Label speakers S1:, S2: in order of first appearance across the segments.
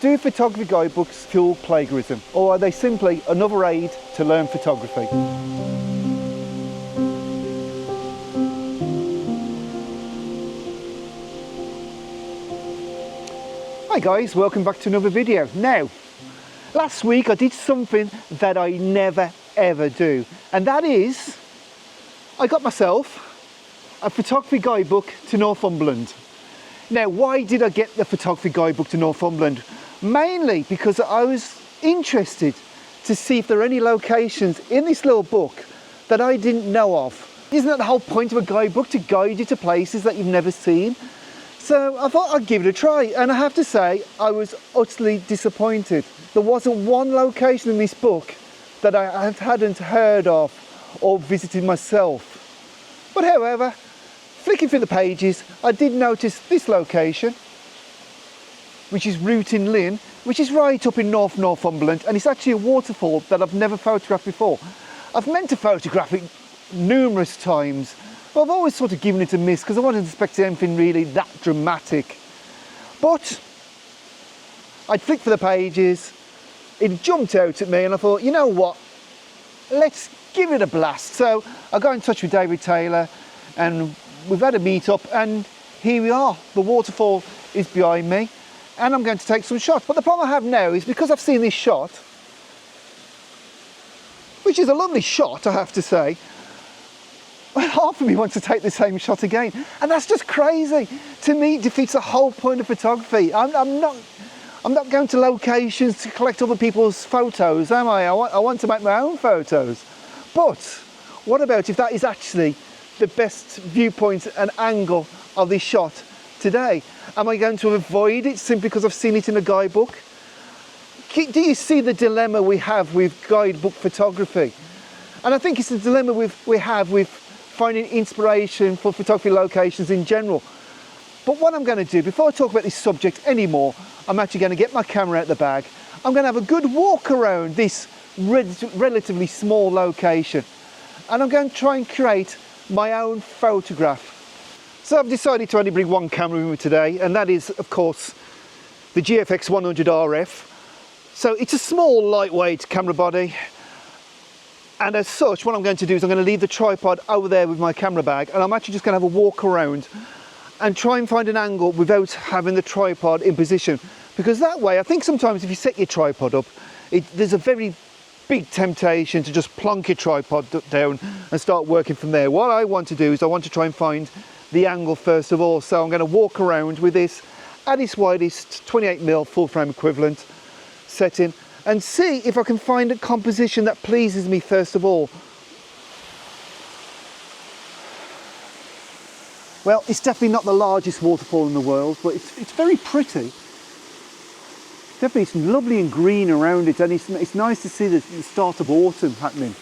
S1: Do photography guidebooks fuel plagiarism, or are they simply another aid to learn photography? Hi guys, welcome back to another video. Now, last week I did something that I never ever do, and that is I got myself a photography guidebook to Northumberland. Now, why did I get the photography guidebook to Northumberland? Mainly because I was interested to see if there are any locations in this little book that I didn't know of. Isn't that the whole point of a guidebook, to guide you to places that you've never seen? So I thought I'd give it a try, and I have to say I was utterly disappointed. There wasn't one location in this book that I hadn't heard of or visited myself. But however, flicking through the pages, I did notice this location, which is Rootin Linn, which is right up in Northumberland, and it's actually a waterfall that I've never photographed before. I've meant to photograph it numerous times, but I've always sort of given it a miss because I wasn't expecting anything really that dramatic. But I'd flicked for the pages, it jumped out at me, and I thought, you know what, let's give it a blast. So I got in touch with David Taylor, and we've had a meet up, and here we are. The waterfall is behind me, and I'm going to take some shots. But the problem I have now is because I've seen this shot, which is a lovely shot, I have to say, half of me wants to take the same shot again, and that's just crazy. To me, it defeats the whole point of photography. I'm not going to locations to collect other people's photos, am I? I want to make my own photos. But what about if that is actually the best viewpoint and angle of this shot today? Am I going to avoid it simply because I've seen it in a guidebook? Do you see the dilemma we have with guidebook photography? And I think it's the dilemma we have with finding inspiration for photography locations in general. But what I'm going to do, before I talk about this subject anymore, I'm actually going to get my camera out the bag. I'm going to have a good walk around this relatively small location, and I'm going to try and create my own photograph. So I've decided to only bring one camera with me today, and that is of course the GFX 100 RF. So it's a small lightweight camera body, and as such what I'm going to do is I'm going to leave the tripod over there with my camera bag, and I'm actually just going to have a walk around and try and find an angle without having the tripod in position, because that way I think sometimes if you set your tripod up, there's a very big temptation to just plonk your tripod down and start working from there. What I want to do is I want to try and find the angle first of all. So I'm going to walk around with this at its widest 28mm full frame equivalent setting and see if I can find a composition that pleases me first of all. Well, it's definitely not the largest waterfall in the world, but it's very pretty. Definitely, it's lovely and green around it, and it's nice to see the start of autumn happening.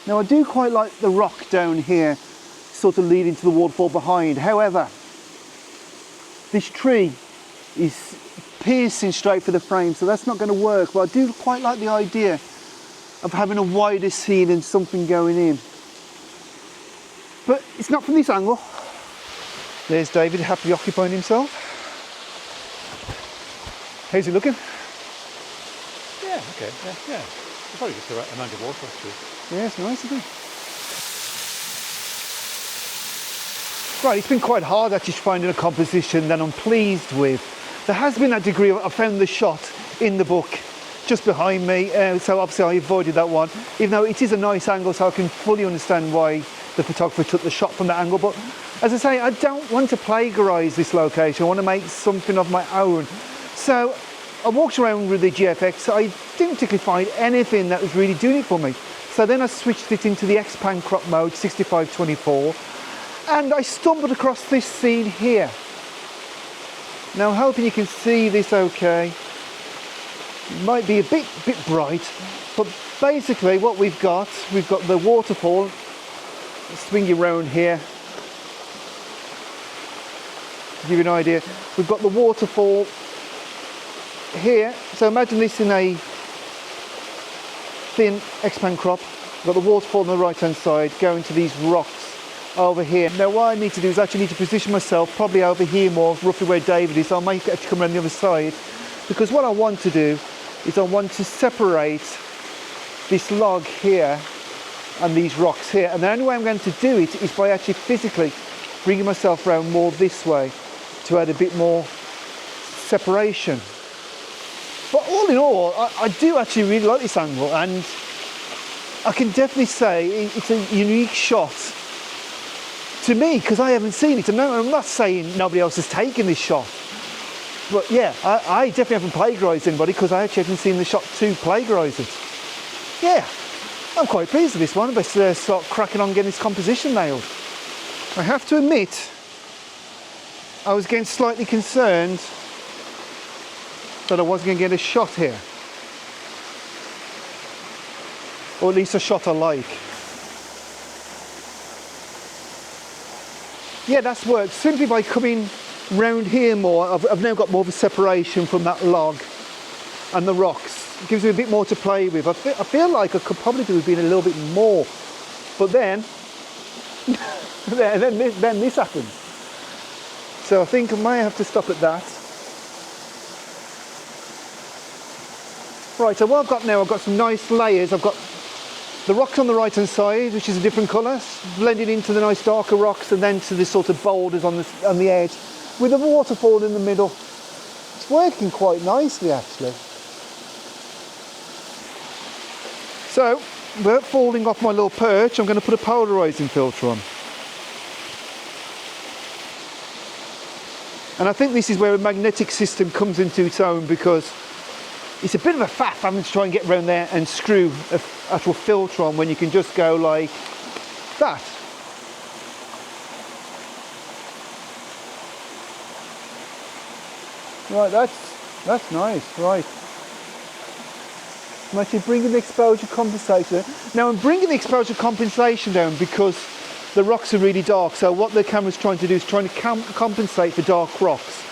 S1: Now I do quite like the rock down here, sort of leading to the waterfall behind. However, this tree is piercing straight for the frame, so that's not going to work. But I do quite like the idea of having a wider scene and something going in. But it's not from this angle. There's David happily occupying himself. How's he looking?
S2: Yeah, okay, yeah. It's probably just the right amount of water, actually.
S1: Yeah, it's nice, isn't it? Right, it's been quite hard actually finding a composition that I'm pleased with. There has been that degree of, I found the shot in the book just behind me, so obviously I avoided that one, even though it is a nice angle, so I can fully understand why the photographer took the shot from that angle. But as I say, I don't want to plagiarise this location. I want to make something of my own. So I walked around with the GFX. I didn't particularly find anything that was really doing it for me. So then I switched it into the X-Pan crop mode, 65-24, and I stumbled across this scene here. Now I'm hoping you can see this okay. It might be a bit bright, but basically what we've got the waterfall. Let's swing you around here to give you an idea. We've got the waterfall here, so imagine this in a thin X-Pan crop. We've got the waterfall on the right hand side going to these rocks over here. Now what I need to do is actually need to position myself probably over here more, roughly where David is. I might have to come around the other side, because what I want to do is I want to separate this log here and these rocks here, and the only way I'm going to do it is by actually physically bringing myself around more this way to add a bit more separation. But all in all, I do actually really like this angle, and I can definitely say it's a unique shot to me, because I haven't seen it. And I'm not saying nobody else has taken this shot, but yeah, I definitely haven't plagiarised anybody, because I actually haven't seen the shot to plagiarise it. Yeah, I'm quite pleased with this one. I better start cracking on getting this composition nailed. I have to admit, I was getting slightly concerned that I wasn't going to get a shot here, or at least a shot I like. Yeah, that's worked simply by coming round here more. I've now got more of a separation from that log and the rocks. It gives me a bit more to play with. I feel like I could probably do with being a little bit more, but then then this happens. So I think I may have to stop at that. Right, so what I've got now, I've got some nice layers. I've got the rocks on the right hand side, which is a different colour, blended into the nice darker rocks, and then to the sort of boulders on the edge, with a waterfall in the middle. It's working quite nicely actually. So, without falling off my little perch, I'm going to put a polarising filter on. And I think this is where a magnetic system comes into its own, because it's a bit of a faff having to try and get around there and screw an actual filter on when you can just go like that. Right, that's nice, right. I'm actually bringing the exposure compensation down. Now I'm bringing the exposure compensation down because the rocks are really dark, so what the camera's trying to do is trying to compensate for dark rocks.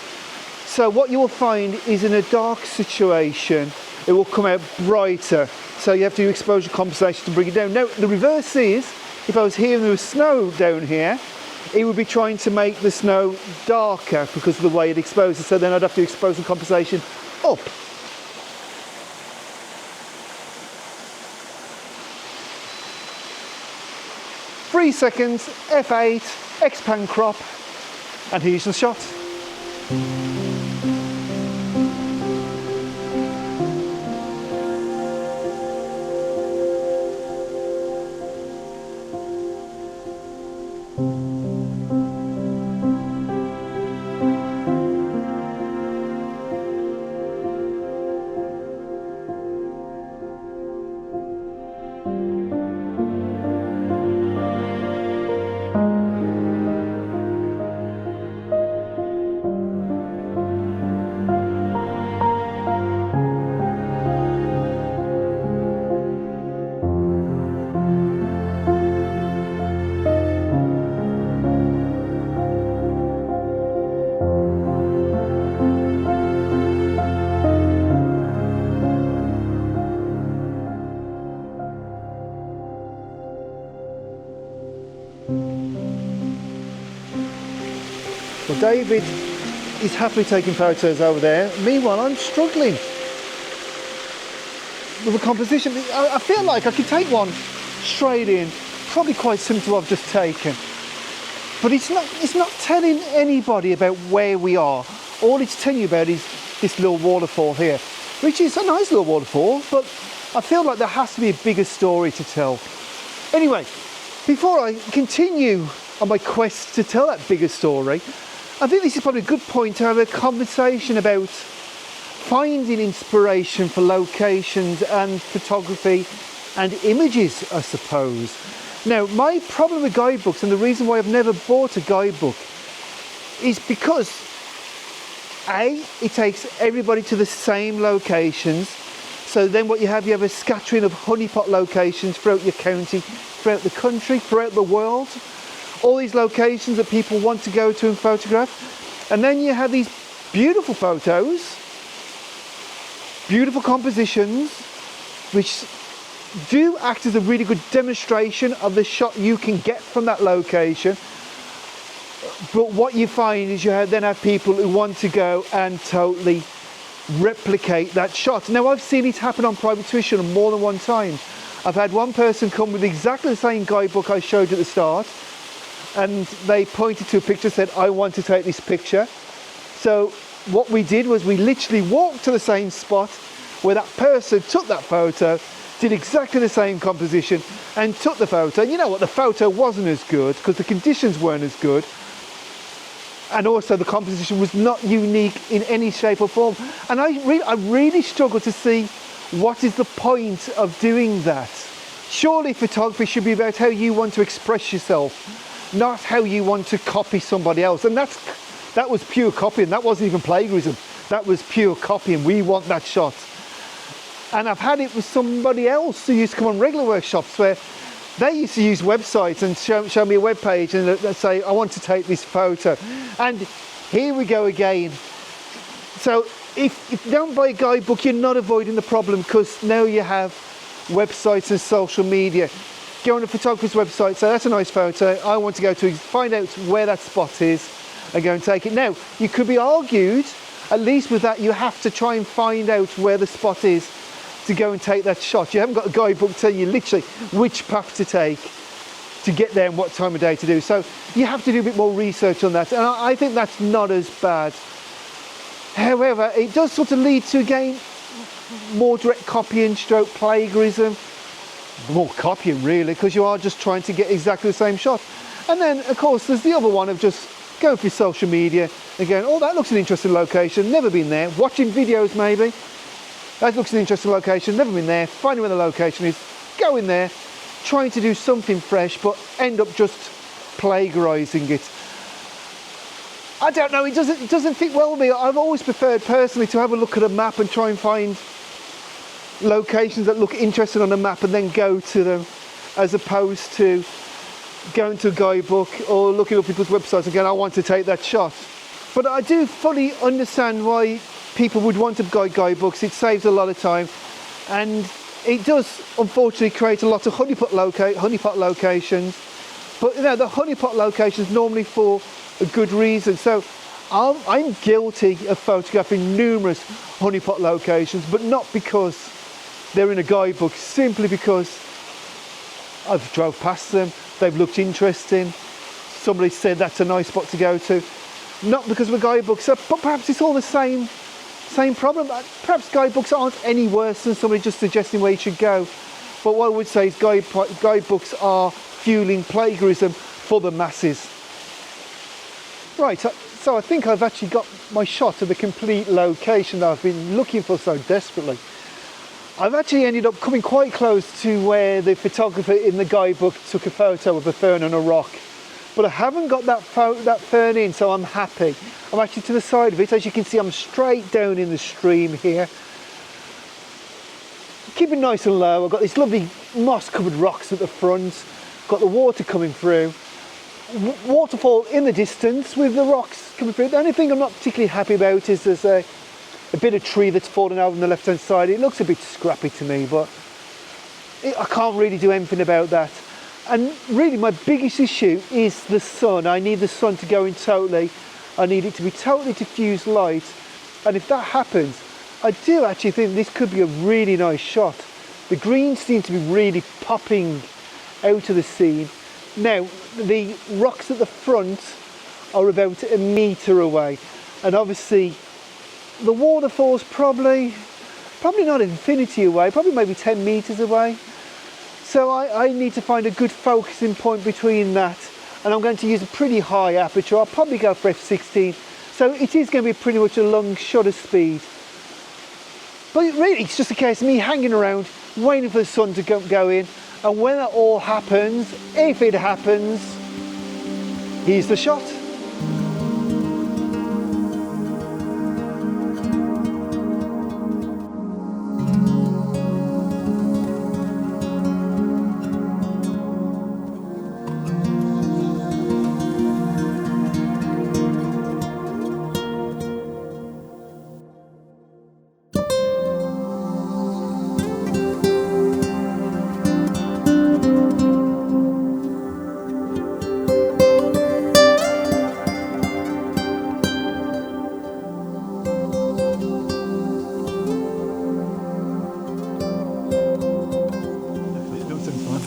S1: So what you will find is in a dark situation, it will come out brighter. So you have to do exposure compensation to bring it down. Now, the reverse is, if I was here and there was snow down here, it would be trying to make the snow darker because of the way it exposes. So then I'd have to do exposure compensation up. Three seconds, F8, expand crop, and here's the shot. Well, David is happily taking photos over there. Meanwhile, I'm struggling with the composition. I feel like I could take one straight in, probably quite similar to what I've just taken. But it's not telling anybody about where we are. All it's telling you about is this little waterfall here, which is a nice little waterfall, but I feel like there has to be a bigger story to tell. Anyway, before I continue on my quest to tell that bigger story, I think this is probably a good point to have a conversation about finding inspiration for locations and photography and images, I suppose. Now, my problem with guidebooks, and the reason why I've never bought a guidebook, is because A, it takes everybody to the same locations. So then what you have a scattering of honeypot locations throughout your county, throughout the country, throughout the world. All these locations that people want to go to and photograph. And then you have these beautiful photos, beautiful compositions, which do act as a really good demonstration of the shot you can get from that location. But what you find is you then have people who want to go and totally replicate that shot. Now, I've seen it happen on private tuition more than one time. I've had one person come with exactly the same guidebook I showed you at the start, and they pointed to a picture and said, I want to take this picture. So what we did was we literally walked to the same spot where that person took that photo, did exactly the same composition and took the photo. And you know what, the photo wasn't as good because the conditions weren't as good, and also the composition was not unique in any shape or form. And I really struggle to see what is the point of doing that. Surely photography should be about how you want to express yourself, not how you want to copy somebody else. And that was pure copying. That wasn't even plagiarism. That was pure copying. We want that shot. And I've had it with somebody else who used to come on regular workshops where they used to use websites and show me a web page and they'd say, I want to take this photo. And here we go again. So if you don't buy a guidebook, you're not avoiding the problem, because now you have websites and social media. Go on a photographer's website, say, that's a nice photo, I want to go to find out where that spot is and go and take it. Now, you could be argued, at least with that, you have to try and find out where the spot is to go and take that shot. You haven't got a guidebook telling you literally which path to take to get there and what time of day to do. So you have to do a bit more research on that. And I think that's not as bad. However, it does sort of lead to, again, more direct copying stroke plagiarism. More copying, really, because you are just trying to get exactly the same shot. And then, of course, there's the other one of just going through social media and going, oh, that looks an interesting location, never been there. Watching videos, maybe. That looks an interesting location, never been there. Finding where the location is, go in there, trying to do something fresh, but end up just plagiarising it. I don't know, it doesn't fit well with me. I've always preferred personally to have a look at a map and try and find locations that look interesting on a map and then go to them, as opposed to going to a guidebook or looking up people's websites and going, I want to take that shot. But I do fully understand why people would want to buy guidebooks. It saves a lot of time, and it does unfortunately create a lot of honeypot locations. But you know, the honeypot locations normally for a good reason. So I'm guilty of photographing numerous honeypot locations, but not because they're in a guidebook, simply because I've drove past them, they've looked interesting, somebody said that's a nice spot to go to, not because of a guidebook. So, but perhaps it's all the same problem. Perhaps guidebooks aren't any worse than somebody just suggesting where you should go. But what I would say is guidebooks are fueling plagiarism for the masses. Right, so I think I've actually got my shot of the complete location that I've been looking for so desperately. I've actually ended up coming quite close to where the photographer in the guidebook took a photo of a fern on a rock. But I haven't got that fern in, so I'm happy. I'm actually to the side of it. As you can see, I'm straight down in the stream here. Keeping nice and low. I've got these lovely moss-covered rocks at the front. Got the water coming through. Waterfall in the distance with the rocks coming through. The only thing I'm not particularly happy about is there's a bit of tree that's fallen over on the left-hand side. It looks a bit scrappy to me, but I can't really do anything about that. And really my biggest issue is the sun. I need the sun to go in totally. I need it to be totally diffused light. And if that happens, I do actually think this could be a really nice shot. The greens seem to be really popping out of the scene. Now, the rocks at the front are about a metre away. And obviously, the waterfall's probably not infinity away, probably maybe 10 metres away. So I need to find a good focusing point between that, and I'm going to use a pretty high aperture. I'll probably go for f16. So it is going to be pretty much a long shutter speed. But really, it's just a case of me hanging around, waiting for the sun to go in, and when that all happens, if it happens, here's the shot.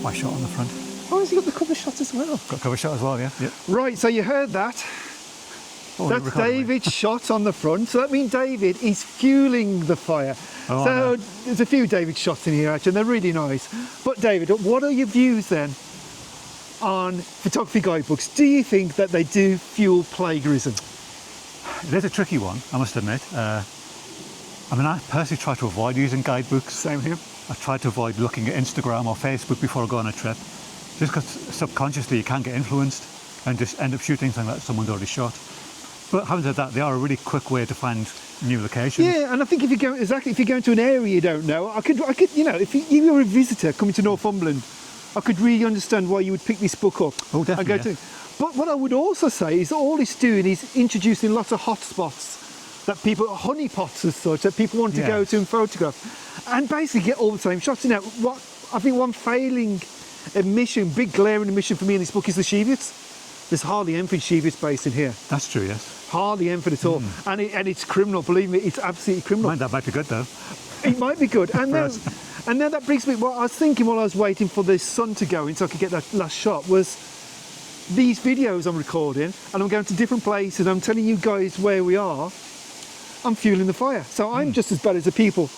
S2: my shot on the front.
S1: Oh, has he got the cover shot as well?
S2: Got cover shot as well, yeah. Yep.
S1: Right, so you heard that.
S2: Oh,
S1: That's David's shot on the front. So that means David is fueling the fire.
S2: Oh,
S1: so there's a few David shots in here actually, and they're really nice. But David, what are your views then on photography guidebooks? Do you think that they do fuel plagiarism?
S2: It is a tricky one, I must admit. I mean, I personally try to avoid using guidebooks.
S1: Same here.
S2: I try to avoid looking at Instagram or Facebook before I go on a trip, just because subconsciously you can get influenced and just end up shooting something that someone's already shot. But having said that, they are a really quick way to find new locations.
S1: Yeah, and I think if you're going to an area you don't know, I could, you know, if you were a visitor coming to Northumberland, I could really understand why you would pick this book up.
S2: Oh, definitely.
S1: And go to. But what I would also say is that all it's doing is introducing lots of hotspots that people, honeypots as such, that people want to go to and photograph, and basically get all the same shots. Now, what I think one failing omission, big glaring omission for me in this book is the Cheviots. There's hardly anything Cheviot based in here.
S2: That's true, yes.
S1: Hardly anything at all. And it's criminal, believe me, it's absolutely criminal.
S2: That might be good though.
S1: It might be good. And now that brings me, what I was thinking while I was waiting for the sun to go in so I could get that last shot was these videos I'm recording, and I'm going to different places, I'm telling you guys where we are, I'm fueling the fire. So I'm just as bad as the people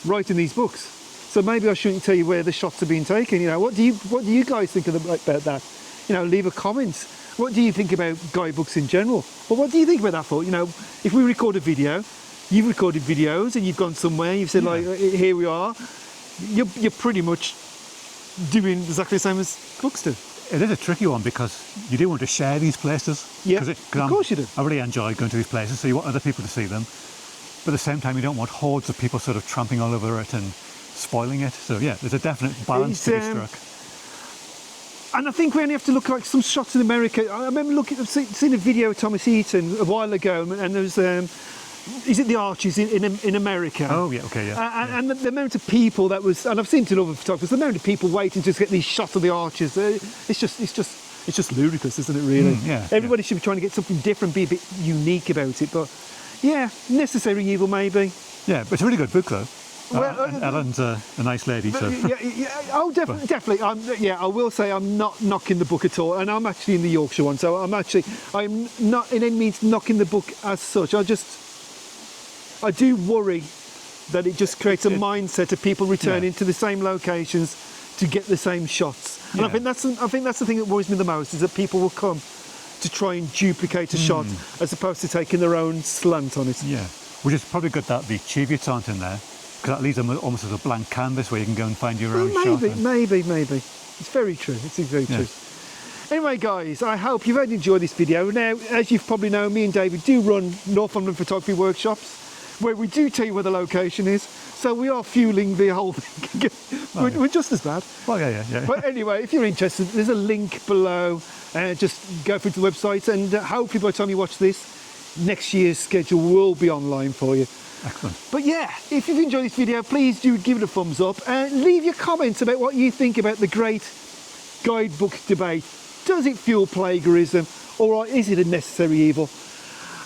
S1: writing these books. So maybe I shouldn't tell you where the shots are being taken. You know, what do you guys think about that? You know, leave a comment. What do you think about guidebooks in general? Well, what do you think about that for? You know, if we record a video, you've recorded videos and you've gone somewhere, you've said like, here we are, you're pretty much doing exactly the same as books do.
S2: It is a tricky one because you do want to share these places.
S1: Yeah, of course you do.
S2: I really enjoy going to these places, so you want other people to see them. But at the same time, you don't want hordes of people sort of tramping all over it and spoiling it. So yeah, there's a definite balance to be struck.
S1: And I think we only have to look like some shots in America. I remember seeing a video of Thomas Eaton a while ago, and there was, is it the Arches in America?
S2: Oh yeah, okay, yeah.
S1: And the amount of people that was, and I've seen it in other photographers, the amount of people waiting to get these shots of the Arches, it's just ludicrous, isn't it? Really?
S2: Yeah.
S1: Everybody should be trying to get something different, be a bit unique about it. But yeah, necessary evil maybe.
S2: Yeah, but it's a really good book though.
S1: Well,
S2: and Ellen's a nice lady, so.
S1: Oh, definitely. I will say I'm not knocking the book at all, and I'm actually in the Yorkshire one, so I'm not in any means knocking the book as such. I do worry that it just creates a mindset of people returning to the same locations to get the same shots. And I think that's the thing that worries me the most, is that people will come to try and duplicate a shot as opposed to taking their own slant on it.
S2: Yeah, which is probably good that the Cheviots aren't in there, because that leaves them almost as a blank canvas where you can go and find your own shot. Maybe.
S1: It's very true. It's very true. Anyway, guys, I hope you've enjoyed this video. Now, as you've probably known, me and David do run Northumberland photography workshops where we do tell you where the location is. So we are fueling the whole thing. We're just as bad.
S2: Well, yeah.
S1: But anyway, if you're interested, there's a link below. Just go through to the website, and hopefully by the time you watch this, next year's schedule will be online for you.
S2: Excellent.
S1: But yeah, if you've enjoyed this video, please do give it a thumbs up and leave your comments about what you think about the great guidebook debate. Does it fuel plagiarism, or is it a necessary evil?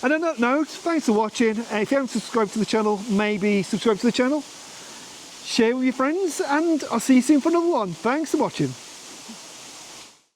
S1: And on that note, thanks for watching. If you haven't subscribed to the channel, maybe subscribe to the channel, share with your friends, and I'll see you soon for another one. Thanks for watching.